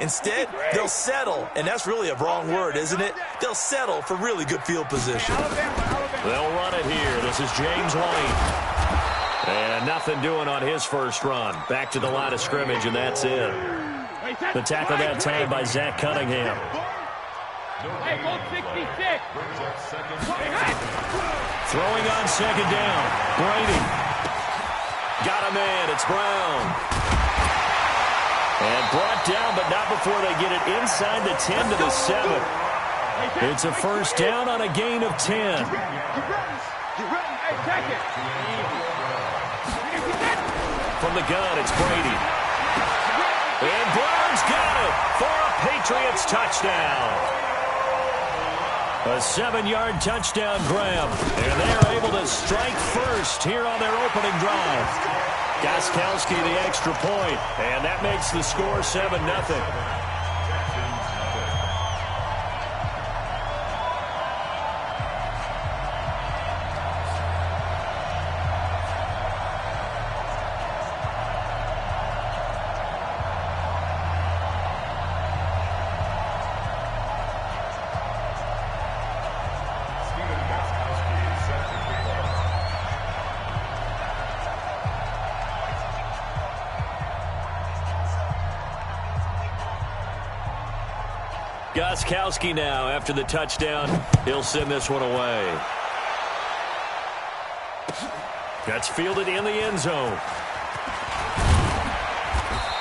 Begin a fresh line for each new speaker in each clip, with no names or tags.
Instead, they'll settle, and that's really a wrong word, isn't it? They'll settle for really good field position.
They'll run it here. This is James White. And nothing doing on his first run. Back to the line of scrimmage, and that's it. The tackle that time by Zach Cunningham.
Hey, go 66.
Throwing on second down. Brady. Got a man. It's Brown. And brought down, but not before they get it inside the 10 to the 7. It's a first down on a gain of 10. From the gun, it's Brady. And Brown's got it for a Patriots touchdown. A 7-yard touchdown grab. And they are able to strike first here on their opening drive. Gostkowski the extra point, and that makes the score 7-0. Gostkowski now after the touchdown. He'll send this one away. That's fielded in the end zone.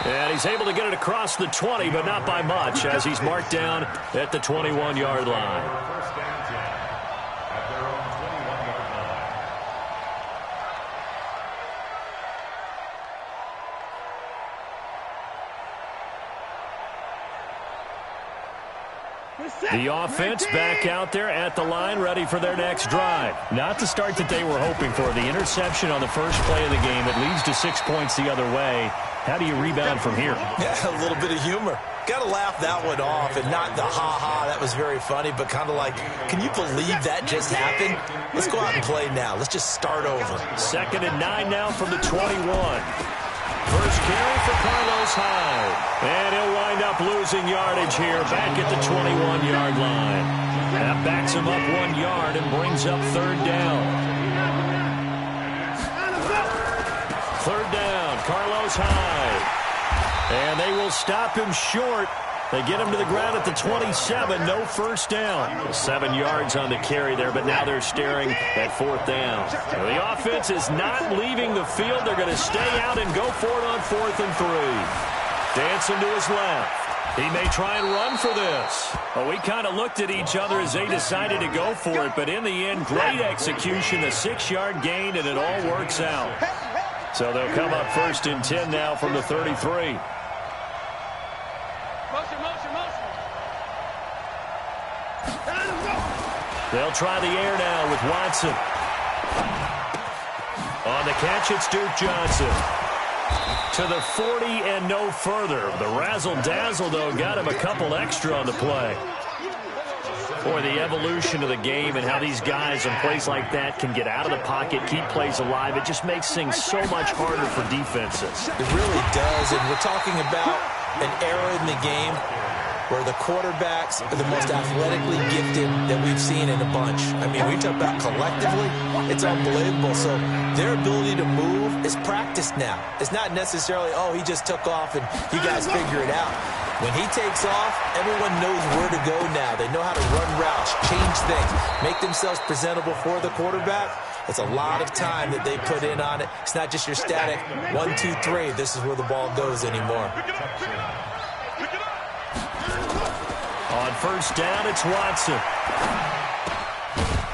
And he's able to get it across the 20, but not by much, as he's marked down at the 21-yard line. The offense back out there at the line, ready for their next drive. Not the start that they were hoping for. The interception on the first play of the game. It leads to 6 points the other way. How do you rebound from here?
Yeah, a little bit of humor. Got to laugh that one off, and not the ha-ha, that was very funny, but kind of like, can you believe that just happened? Let's go out and play now. Let's just start over.
2nd and 9 now from the 21. First carry for Carlos Hyde. And he'll wind up losing yardage here back at the 21-yard line. That backs him up 1 yard and brings up 3rd down. 3rd down, Carlos Hyde. And they will stop him short. They get him to the ground at the 27. No first down. 7 yards on the carry there, but now they're staring at 4th down. The offense is not leaving the field. They're going to stay out and go for it on 4th and 3. Dancing to his left. He may try and run for this. Well, we kind of looked at each other as they decided to go for it, but in the end, great execution, a 6-yard gain, and it all works out. So they'll come up 1st and 10 now from the 33. They'll try the air now with Watson. On the catch, it's Duke Johnson. To the 40 and no further. The razzle-dazzle, though, got him a couple extra on the play. Boy, the evolution of the game and how these guys in plays like that can get out of the pocket, keep plays alive, it just makes things so much harder for defenses.
It really does, and we're talking about an era in the game where the quarterbacks are the most athletically gifted that we've seen in a bunch. I mean, we talk about collectively, it's unbelievable. So their ability to move is practiced now. It's not necessarily, oh, he just took off and you guys figure it out. When he takes off, everyone knows where to go now. They know how to run routes, change things, make themselves presentable for the quarterback. It's a lot of time that they put in on it. It's not just your static 1, 2, 3. This is where the ball goes anymore.
On first down, it's Watson.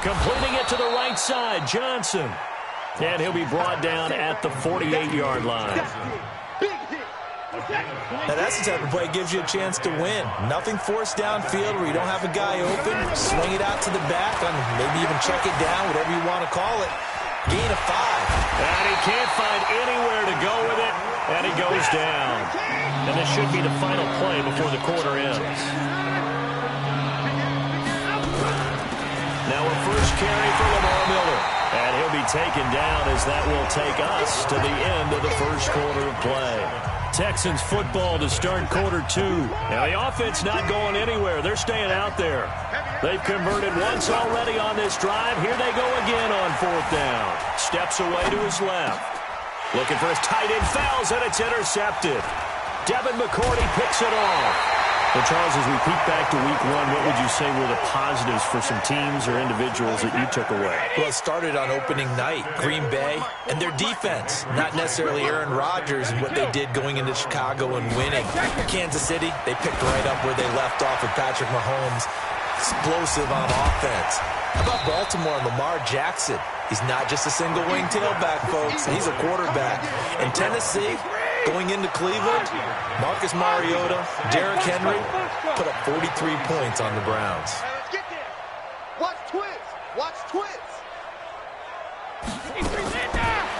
Completing it to the right side, Johnson. And he'll be brought down at the 48-yard line.
Now that's the type of play that gives you a chance to win. Nothing forced downfield where you don't have a guy open. Swing it out to the back, and maybe even check it down, whatever you want to call it. Gain of 5.
And he can't find anywhere to go with it, and he goes down. And this should be the final play before the quarter ends. Now a first carry for Lamar Miller. And he'll be taken down as that will take us to the end of the first quarter of play. Texans football to start quarter 2. Now the offense not going anywhere. They're staying out there. They've converted once already on this drive. Here they go again on 4th down. Steps away to his left. Looking for his tight end, fouls, and it's intercepted. Devin McCourty picks it off. Well, Charles, as we peek back to week 1, what would you say were the positives for some teams or individuals that you took away?
Well, it started on opening night. Green Bay and their defense. Not necessarily Aaron Rodgers and what they did going into Chicago and winning. Kansas City, they picked right up where they left off with Patrick Mahomes. Explosive on offense. How about Baltimore and Lamar Jackson? He's not just a single-wing tailback, folks. He's a quarterback. And Tennessee, going into Cleveland, Marcus Mariota, Derrick Henry put up 43 points on the Browns.
Watch twins. Watch twins.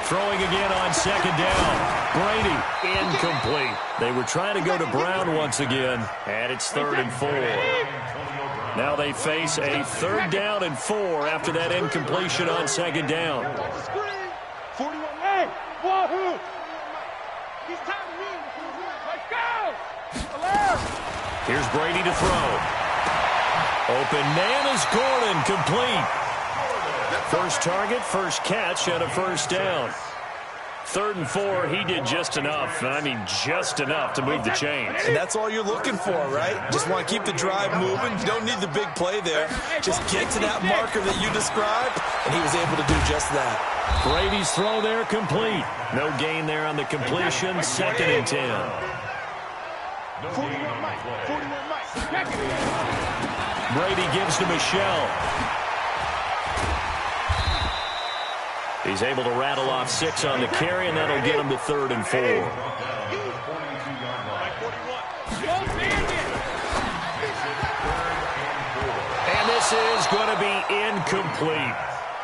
Throwing again on 2nd down. Brady, incomplete. They were trying to go to Brown once again, and it's 3rd and 4. Now they face a 3rd down and 4 after that incompletion on 2nd down.
41. Hey, wahoo! He's time to win. Let's go!
Here's Brady to throw. Open man is Gordon, complete. First target, first catch, and a 1st down. 3rd and 4, he did just enough, and I mean just enough to move the chains.
And that's all you're looking for, right? Just want to keep the drive moving. You don't need the big play there. Just get to that marker that you described, and he was able to do just that.
Brady's throw there complete. No gain there on the completion. 2nd and 10.
41 Mike. 41 Mike.
Brady gives to Michelle. He's able to rattle off 6 on the carry, and that'll get him to 3rd and 4. And this is going to be incomplete.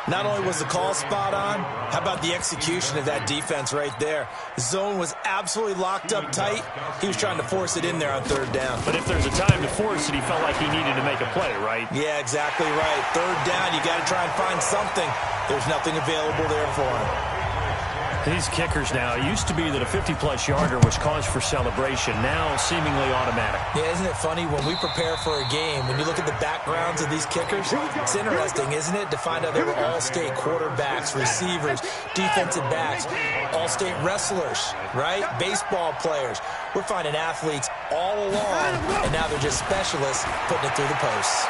Not only was the call spot on, how about the execution of that defense right there? The zone was absolutely locked up tight. He was trying to force it in there on 3rd down.
But if there's a time to force it, he felt like he needed to make a play, right?
Yeah, exactly right. 3rd down, you got to try and find something. There's nothing available there for him.
These kickers now, it used to be that a 50-plus yarder was cause for celebration. Now, seemingly automatic.
Yeah, isn't it funny when we prepare for a game, when you look at the backgrounds of these kickers, it's interesting, isn't it, to find out they were all-state quarterbacks, receivers, defensive backs, all-state wrestlers, right? Baseball players. We're finding athletes all along, and now they're just specialists putting it through the posts.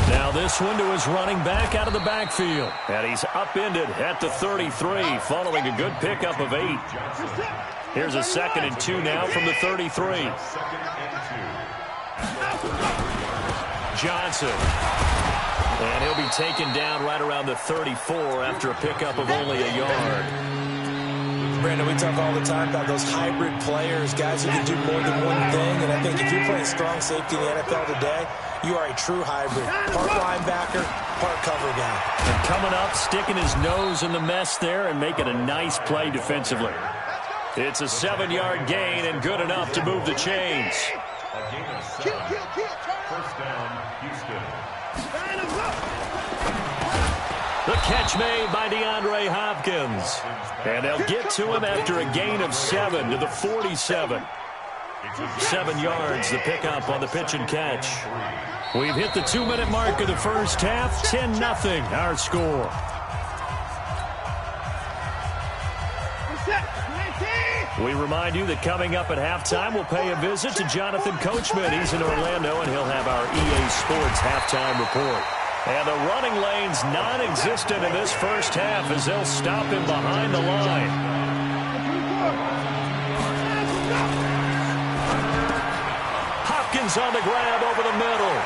Now this one to his running back out of the backfield. And he's upended at the 33 following a good pickup of 8. Here's a 2nd and 2 now from the 33. Johnson. And he'll be taken down right around the 34 after a pickup of only a yard.
Brandon, we talk all the time about those hybrid players, guys who can do more than one thing. And I think if you're playing strong safety in the NFL today, you are a true hybrid. Part linebacker, part cover guy.
And coming up, sticking his nose in the mess there and making a nice play defensively. It's a 7-yard gain and good enough to move the chains.
First down, Houston.
The catch made by DeAndre Hopkins. And they'll get to him after a gain of 7 to the 47. 7 yards, the pickup on the pitch and catch. We've hit the 2-minute mark of the first half. 10-0, our score. We remind you that coming up at halftime, we'll pay a visit to Jonathan Coachman. He's in Orlando, and he'll have our EA Sports halftime report. And the running lane's non-existent in this first half as they'll stop him behind the line. Hopkins on the grab over the middle.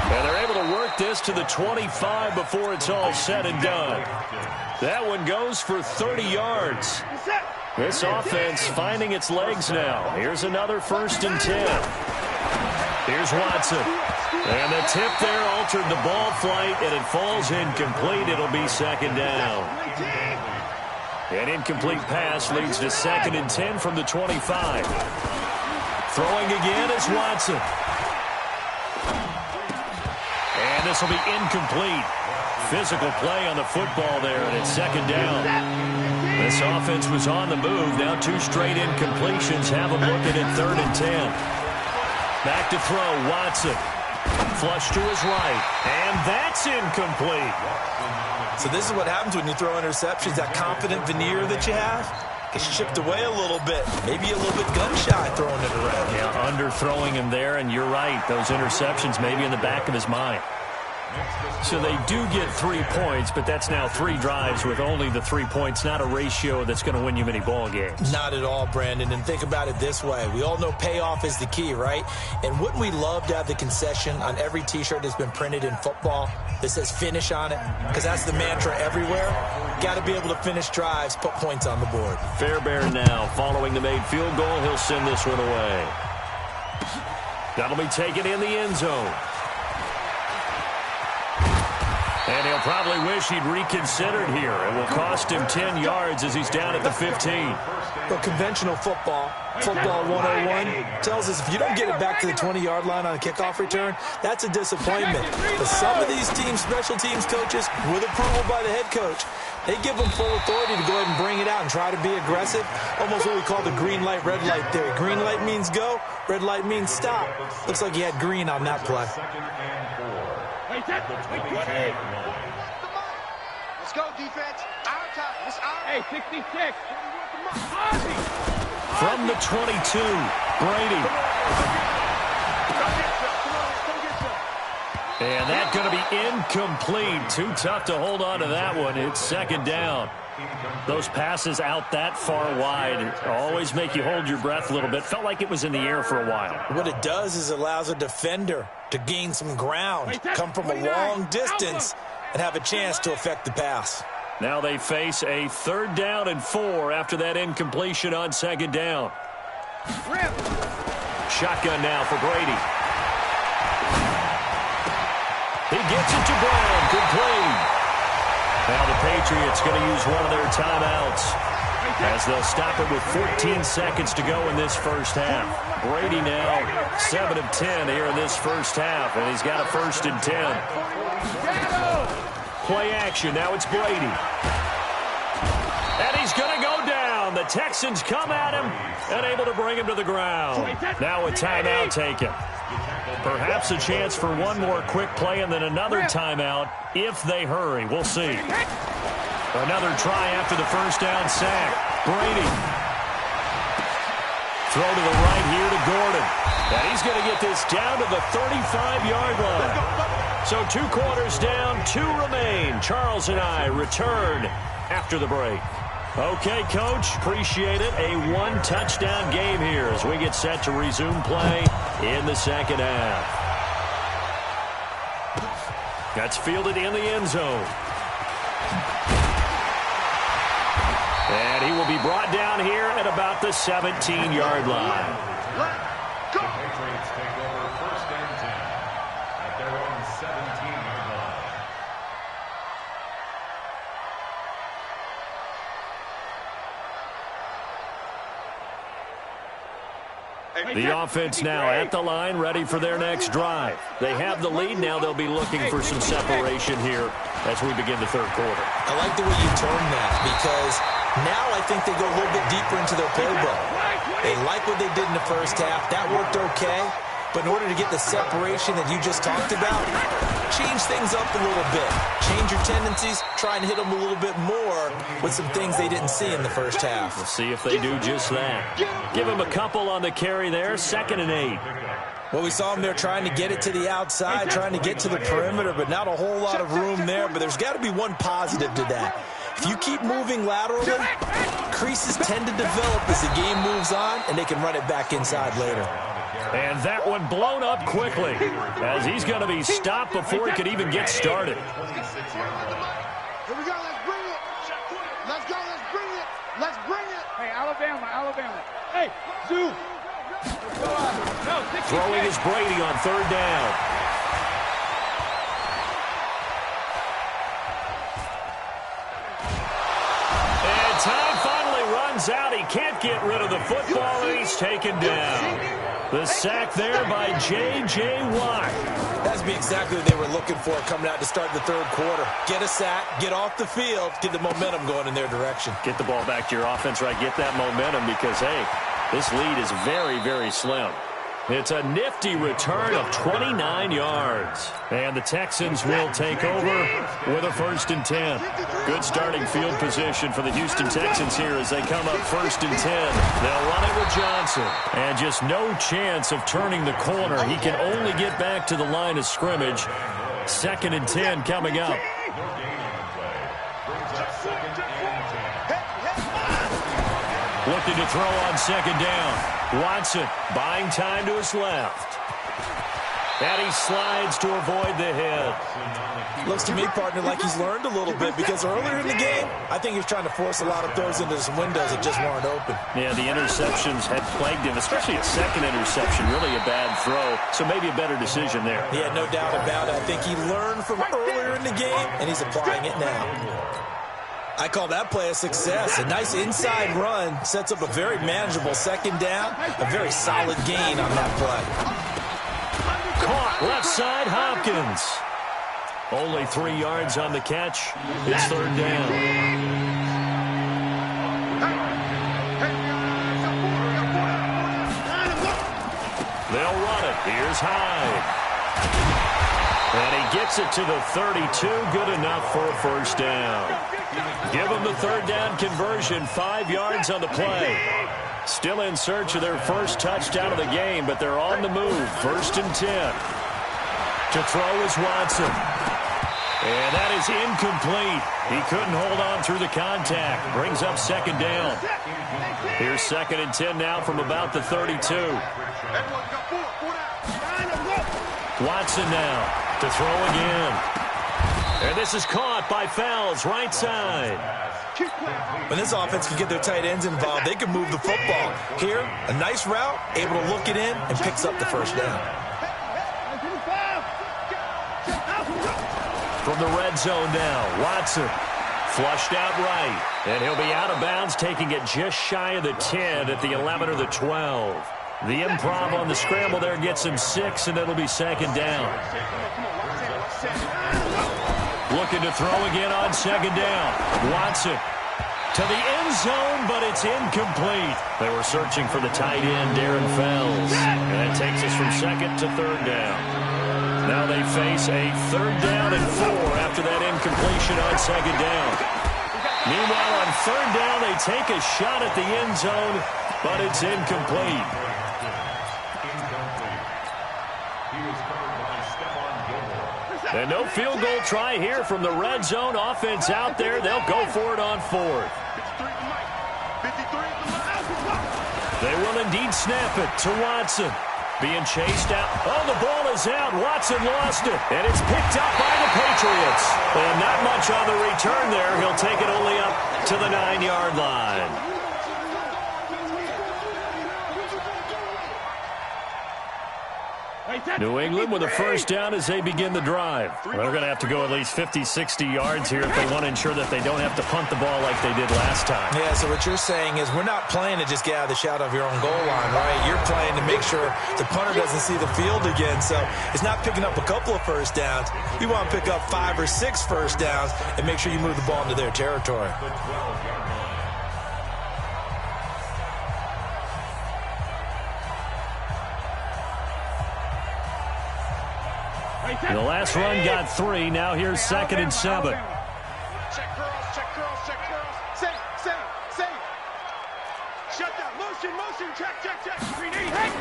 And they're able to work this to the 25 before it's all said and done. That one goes for 30 yards. This offense finding its legs now. Here's another 1st and 10. Here's Watson. And the tip there altered the ball flight, and it falls incomplete. It'll be 2nd down. An incomplete pass leads to 2nd and 10 from the 25. Throwing again is Watson. And this will be incomplete. Physical play on the football there, and it's 2nd down. This offense was on the move. Now 2 straight incompletions have them looking at 3rd and 10. Back to throw, Watson. Flush to his right, and that's incomplete.
So this is what happens when you throw interceptions. That confident veneer that you have gets chipped away a little bit. Maybe a little bit gun-shy throwing it around.
Yeah, underthrowing him there, and you're right. Those interceptions maybe in the back of his mind. So they do get 3 points, but that's now 3 drives with only the 3 points, not a ratio that's going to win you many ball games.
Not at all, Brandon. And think about it this way. We all know payoff is the key, right? And wouldn't we love to have the concession on every T-shirt that's been printed in football that says finish on it? Because that's the mantra everywhere. Got to be able to finish drives, put points on the board.
Fairbairn now following the made field goal. He'll send this one away. That'll be taken in the end zone. And he'll probably wish he'd reconsidered here. It will cost him 10 yards as he's down at the 15.
But conventional football 101, tells us if you don't get it back to the 20-yard line on a kickoff return, that's a disappointment. But some of these teams, special teams coaches, with approval by the head coach, they give them full authority to go ahead and bring it out and try to be aggressive. Almost what we call the green light, red light theory. Green light means go, red light means stop. Looks like he had green on that play.
Let's go, defense. Our time. It's our.
Hey, 66.
From the 22, Brady. And that's going to be incomplete. Too tough to hold on to that one. It's 2nd down. Those passes out that far wide always make you hold your breath a little bit. Felt like it was in the air for a while.
What it does is it allows a defender to gain some ground, come from a long distance, and have a chance to affect the pass.
Now they face a 3rd down and 4 after that incompletion on 2nd down. Shotgun now for Brady. He gets it to Brown. Good play. Now the Patriots going to use one of their timeouts as they'll stop it with 14 seconds to go in this first half. Brady now 7 of 10 here in this first half, and he's got a 1st and 10. Play action. Now it's Brady. And he's going to go down. The Texans come at him and able to bring him to the ground. Now a timeout taken. Perhaps a chance for one more quick play and then another timeout if they hurry. We'll see. Another try after the first down sack. Brady. Throw to the right here to Gordon. And he's going to get this down to the 35-yard line. So 2 quarters down, 2 remain. Charles and I return after the break. Okay, Coach, appreciate it. A 1-touchdown game here as we get set to resume play in the second half. That's fielded in the end zone. And he will be brought down here at about the 17-yard line.
Let's go. The Patriots take over 1st and 10 at their own 17-yard line.
The offense now at the line, ready for their next drive. They have the lead. Now they'll be looking for some separation here as we begin the 3rd quarter.
I like the way you term that because now I think they go a little bit deeper into their playbook. They like what they did in the first half. That worked okay. But in order to get the separation that you just talked about, change things up a little bit. Change your tendencies. Try and hit them a little bit more with some things they didn't see in the first half.
We'll see if they do just that. Give them a couple on the carry there. 2nd and 8.
Well, we saw them there trying to get it to the outside, trying to get to the perimeter, but not a whole lot of room there. But there's got to be one positive to that. If you keep moving laterally, creases tend to develop as the game moves on, and they can run it back inside later.
And that one blown up quickly as he's going to be stopped before he could even get started.
Here we go. Let's bring it. Let's go. Let's bring it. Let's bring it.
Hey, Alabama. Hey, Zoo. No,
Throwing is Brady on 3rd down. And time finally runs runs out. He can't get rid of the football, and he's taken down. The sack there by J.J. Watt.
That's exactly what they were looking for coming out to start the third quarter. Get a sack, get off the field, get the momentum going in their direction.
Get the ball back to your offense, right? Get that momentum because, hey, this lead is very, very slim. It's a nifty return of 29 yards. And the Texans will take over with a 1st and 10. Good starting field position for the Houston Texans here as they come up 1st and 10. They'll run it with Johnson. And just no chance of turning the corner. He can only get back to the line of scrimmage. 2nd and 10 coming up. Looking to throw on 2nd down. Watson buying time to his left. And he slides to avoid the hit.
Looks to me, partner, like he's learned a little bit because earlier in the game, I think he was trying to force a lot of throws into some windows that just weren't open.
Yeah, the interceptions had plagued him, especially a second interception. Really a bad throw, so maybe a better decision there.
Yeah, no doubt about it. I think he learned from earlier in the game, and he's applying it now. I call that play a success. A nice inside run sets up a very manageable 2nd down. A very solid gain on that play.
Caught left side, Hopkins. Only 3 yards on the catch. It's 3rd down. They'll run it. Here's Hyde. And he gets it to the 32. Good enough for a 1st down. Give them the 3rd down conversion. 5 yards on the play. Still in search of their first touchdown of the game, but they're on the move. 1st and 10. To throw is Watson. And that is incomplete. He couldn't hold on through the contact. Brings up 2nd down. Here's 2nd and 10 now from about the 32. Watson now to throw again. And this is caught by Fells, right side.
When this offense can get their tight ends involved, they can move the football. Here, a nice route, able to look it in, and picks up the 1st down.
From the red zone now, Watson flushed out right. And he'll be out of bounds, taking it just shy of the 10 at the 11 or the 12. The improv on the scramble there gets him 6, and it'll be 2nd down. Looking to throw again on 2nd down. Watson to the end zone, but it's incomplete. They were searching for the tight end, Darren Fells. And that takes us from 2nd to 3rd down. Now they face a 3rd down and 4 after that incompletion on 2nd down. Meanwhile, on 3rd down, they take a shot at the end zone, but it's incomplete. And no field goal try here from the red zone. Offense out there. They'll go for it on 4th. They will indeed snap it to Watson. Being chased out. Oh, the ball is out. Watson lost it. And it's picked up by the Patriots. And not much on the return there. He'll take it only up to the 9-yard line. New England with a 1st down as they begin the drive. They're going to have to go at least 50, 60 yards here if they want to ensure that they don't have to punt the ball like they did last time.
Yeah, so what you're saying is we're not playing to just get out of the shadow of your own goal line, right? You're playing to make sure the punter doesn't see the field again. So it's not picking up a couple of 1st downs. You want to pick up 5 or 6 1st downs and make sure you move the ball into their territory.
The last run got 3. Now here's 2nd and 7.
Check girls, check girls, check girls. Say. Shut down. Motion, check. We need hit.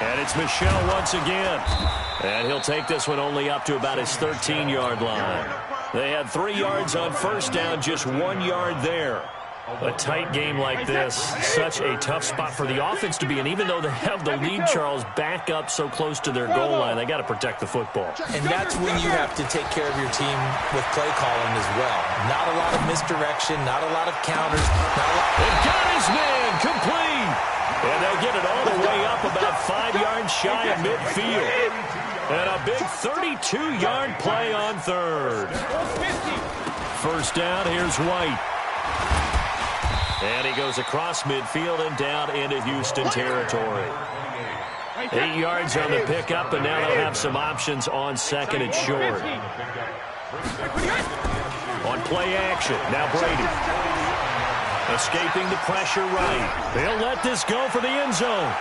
And it's Michel once again. And he'll take this one only up to about his 13-yard line. They had 3 yards on 1st down, just 1 yard there. A tight game like this, such a tough spot for the offense to be in. Even though they have the lead, Charles, back up so close to their goal line, they got to protect the football.
And that's when you have to take care of your team with play calling as well. Not a lot of misdirection, not a lot of counters.
They've got his man complete. And they'll get it all the way up about 5 yards shy of midfield. And a big 32-yard play on 3rd. 1st down, here's White. And he goes across midfield and down into Houston territory. 8 yards on the pickup, and now they'll have some options on second and short. On play action, now Brady. Escaping the pressure right. They'll let this go for the end zone.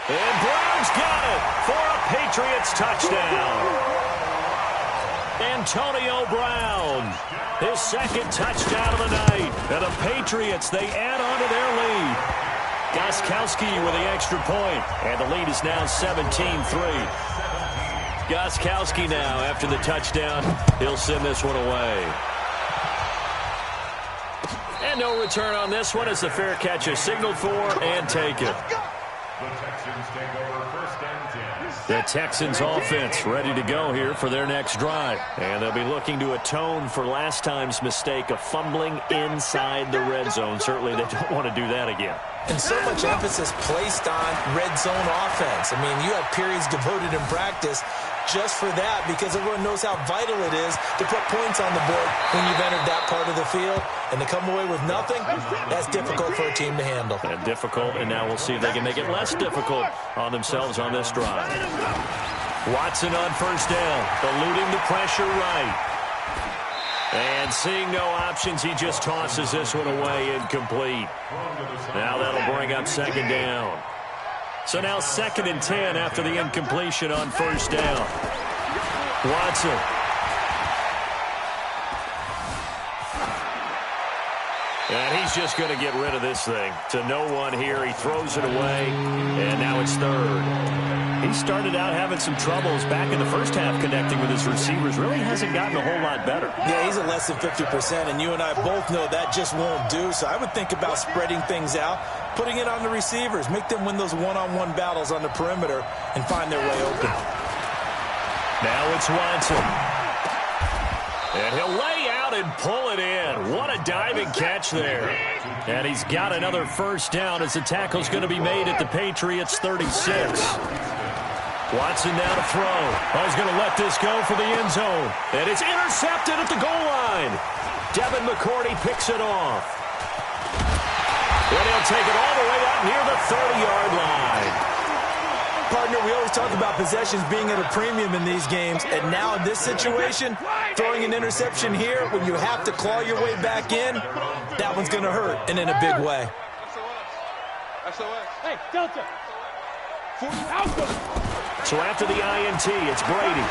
And Brown's got it for a Patriots touchdown. Antonio Brown, his second touchdown of the night. And the Patriots, they add on to their lead. Gostkowski with the extra point, and the lead is now 17-3. Gostkowski now, after the touchdown, he'll send this one away. And no return on this one as the fair catch is signaled for and taken.
The Texans take over first and 10.
The Texans offense ready to go here for their next drive. And they'll be looking to atone for last time's mistake of fumbling inside the red zone. Certainly they don't want to do that again.
And so much emphasis placed on red zone offense. I mean, you have periods devoted in practice just for that because everyone knows how vital it is to put points on the board when you've entered that part of the field. And to come away with nothing, that's difficult for a team to handle.
And difficult, and now we'll see if they can make it less difficult on themselves on this drive. Watson on first down, eluding the pressure right. And seeing no options, he just tosses this one away incomplete. Now that'll bring up second down. So now second and 10 after the incompletion on first down. Watson. And he's just going to get rid of this thing. To no one here. He throws it away, and now it's third. He started out having some troubles back in the first half connecting with his receivers. Really hasn't gotten a whole lot better.
Yeah, he's at less than 50%, and you and I both know that just won't do. So I would think about spreading things out, putting it on the receivers, make them win those one-on-one battles on the perimeter and find their way open.
Now it's Watson. And he'll lay out and pull it in. What a diving catch there. And he's got another first down as the tackle's going to be made at the Patriots' 36. Watson now to throw. Oh, he's going to let this go for the end zone. And it's intercepted at the goal line. Devin McCourty picks it off. And he'll take it all the way up near the 30-yard line.
Partner, we always talk about possessions being at a premium in these games, and now in this situation, throwing an interception here when you have to claw your way back in, that one's going to hurt, and in a big way.
Hey, Delta.
So after the INT, it's Brady.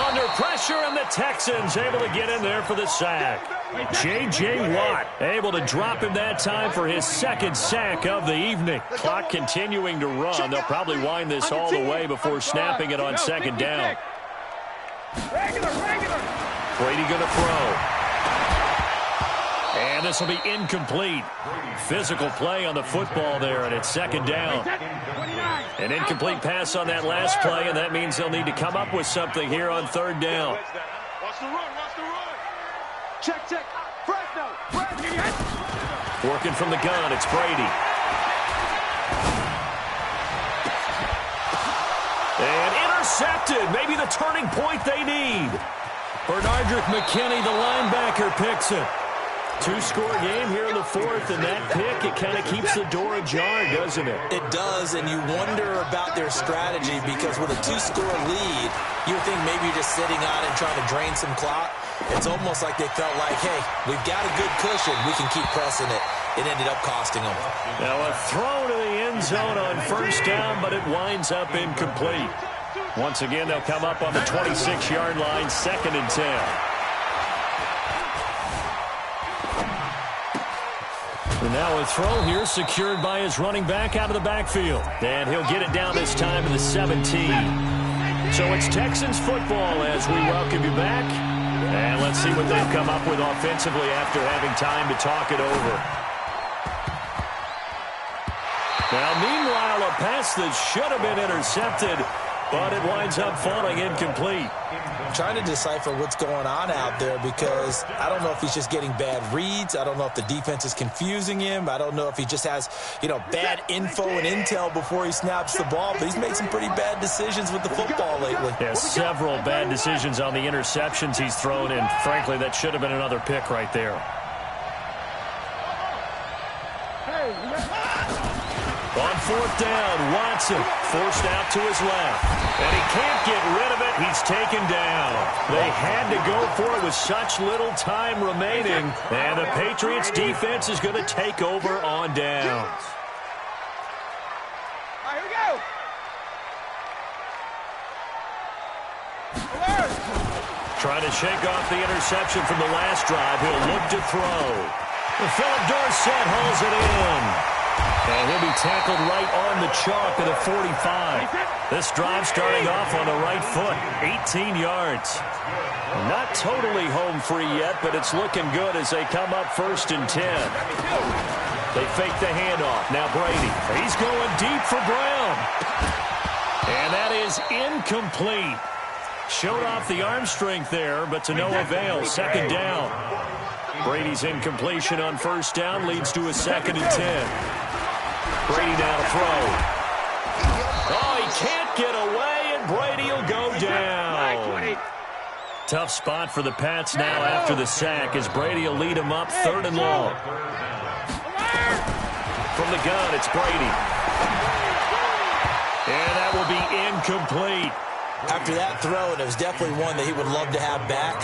Under pressure, and the Texans able to get in there for the sack. J.J. Watt able to drop him that time for his second sack of the evening. Clock continuing to run. They'll probably wind this all the way before snapping it on second down. Brady going to throw. And this will be incomplete. Physical play on the football there, and it's second down. An incomplete pass on that last play, and that means they'll need to come up with something here on third down.
Watch the run, watch the run. Check. Fresno.
Working from the gun, it's Brady. And intercepted. Maybe the turning point they need. Bernardrick McKinney, the linebacker, picks it. Two-score game here in the fourth, and that pick, it kind of keeps the door ajar, doesn't it?
It does, and you wonder about their strategy because with a two-score lead, you think maybe you're just sitting on it trying to drain some clock. It's almost like they felt like, hey, we've got a good cushion. We can keep pressing it. It ended up costing them.
Now a throw to the end zone on first down, but it winds up incomplete. Once again, they'll come up on the 26-yard line, second and 10. And now a throw here secured by his running back out of the backfield. And he'll get it down this time to the 17. So it's Texans football as we welcome you back. And let's see what they've come up with offensively after having time to talk it over. Now, meanwhile, a pass that should have been intercepted, but it winds up falling incomplete.
I'm trying to decipher what's going on out there because I don't know if he's just getting bad reads. I don't know if the defense is confusing him. I don't know if he just has, bad info and intel before he snaps the ball. But he's made some pretty bad decisions with the football lately.
Yeah, several bad decisions on the interceptions he's thrown, and frankly, that should have been another pick right there. On fourth down, Watson forced out to his left. And he can't get rid of it. He's taken down. They had to go for it with such little time remaining. And the Patriots defense is going to take over on downs.
All right, here we go. Alert.
Trying to shake off the interception from the last drive. He'll look to throw. Philip Dorsett hauls it in. And he'll be tackled right on the chalk at the 45. This drive starting off on the right foot. 18 yards. Not totally home free yet, but it's looking good as they come up 1st and 10. They fake the handoff. Now Brady. He's going deep for Brown. And that is incomplete. Showed off the arm strength there, but to no avail. 2nd down. Brady's incompletion on 1st down leads to a 2nd and 10. Brady now to throw. Oh, he can't get away, and Brady will go down. Tough spot for the Pats now after the sack as Brady will lead him up 3rd and long. From the gun, it's Brady. And that will be incomplete.
After that throw, and it was definitely one that he would love to have back,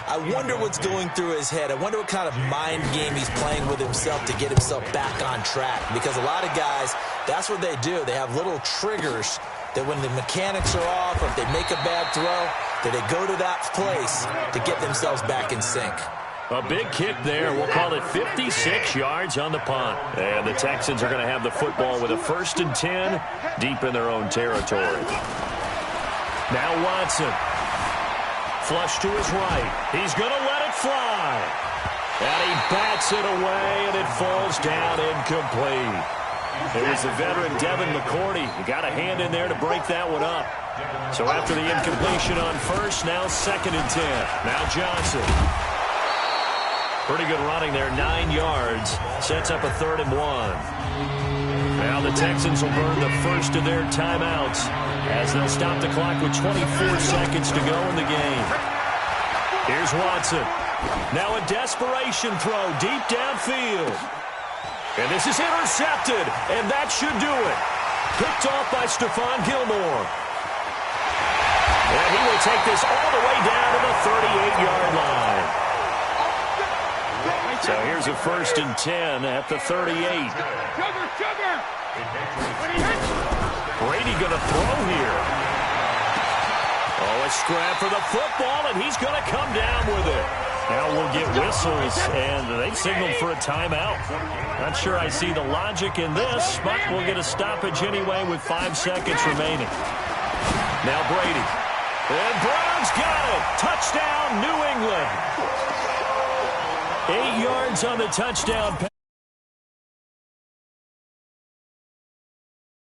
I wonder what's going through his head. I wonder what kind of mind game he's playing with himself to get himself back on track. Because a lot of guys, that's what they do. They have little triggers that when the mechanics are off or if they make a bad throw, that they go to that place to get themselves back in sync.
A big kick there. We'll call it 56 yards on the punt. And the Texans are going to have the football with a 1st and 10 deep in their own territory. Now Watson. Flush to his right. He's going to let it fly. And he bats it away, and it falls down incomplete. It was the veteran Devin McCourty. He got a hand in there to break that one up. So after the incompletion on 1st, now 2nd and 10. Now Johnson. Pretty good running there, 9 yards. Sets up a 3rd and 1. Now the Texans will burn the first of their timeouts as they'll stop the clock with 24 seconds to go in the game. Here's Watson. Now a desperation throw deep downfield. And this is intercepted, and that should do it. Picked off by Stephon Gilmore. And he will take this all the way down to the 38-yard line. So here's a 1st and 10 at the 38. Brady going to throw here. Oh, a scrap for the football, and he's going to come down with it. Now we'll get whistles, and they've signaled for a timeout. Not sure I see the logic in this, but we'll get a stoppage anyway with 5 seconds remaining. Now Brady. And Brown's got it. Touchdown, New England. 8 yards on the touchdown pass.